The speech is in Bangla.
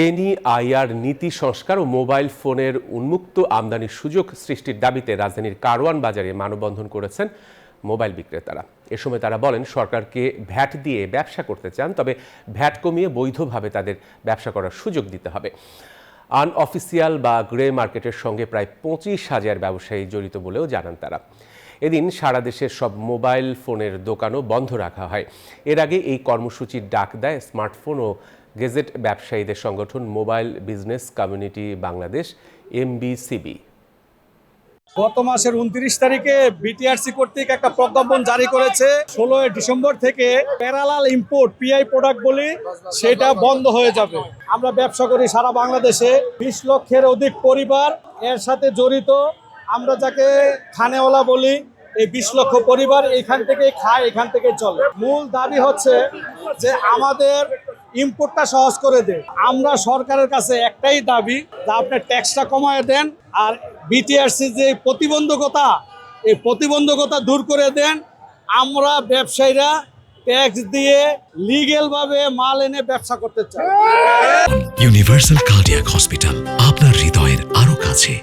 এনইআইআর নীতি সংস্কার ও মোবাইল ফোনের উন্মুক্ত আমদানির সুযোগ সৃষ্টির দাবিতে রাজধানীর কারওয়ান বাজারে মানববন্ধন করেছেন মোবাইল বিক্রেতারা। এ সময় তারা বলেন, সরকারকে ভ্যাট দিয়ে ব্যবসা করতে চান, তবে ভ্যাট কমিয়ে বৈধভাবে তাদের ব্যবসা করার সুযোগ দিতে হবে। আনঅফিসিয়াল বা গ্রে মার্কেটের সঙ্গে প্রায় 25,000 ব্যবসায়ী জড়িত বলেও জানান তারা। এদিন সারা দেশের সব মোবাইল ফোনের দোকানও বন্ধ রাখা হয়। এর আগে এই কর্মসূচির ডাক দেয় স্মার্টফোন ও গেজেট ব্যবসায়ীদের সংগঠন mobile business community Bangladesh MBCB। গত মাসের 29 তারিখে বিটিআরসি কর্তৃক একটা প্রজ্ঞাপন জারি করেছে। 16 ডিসেম্বর থেকে প্যারালাল ইম্পোর্ট পিআই প্রোডাক্ট বলি সেটা বন্ধ হয়ে যাবে। আমরা ব্যবসা করি সারা বাংলাদেশে, 20 লক্ষের অধিক পরিবার এর সাথে জড়িত। আমরা যাকে খানেওয়ালা বলি, এই 20 লক্ষ পরিবার এখান থেকে খায়, এখান থেকে চলে। মূল দাবি হচ্ছে যে আমাদের ইম্পোর্টটা সহজ করে দেন। আমরা সরকারের কাছে একটাই দাবি যে আপনি ট্যাক্সটা কমায় দেন, আর বিটিআরসি যে প্রতিবন্ধকতা, এই প্রতিবন্ধকতা দূর করে দেন। আমরা ব্যবসায়ীরা ট্যাক্স দিয়ে লিগ্যাল ভাবে মাল এনে ব্যবসা করতে চাই। ইউনিভার্সাল কার্ডিয়াক হসপিটাল, আপনার হৃদয়ের আরো কাছে।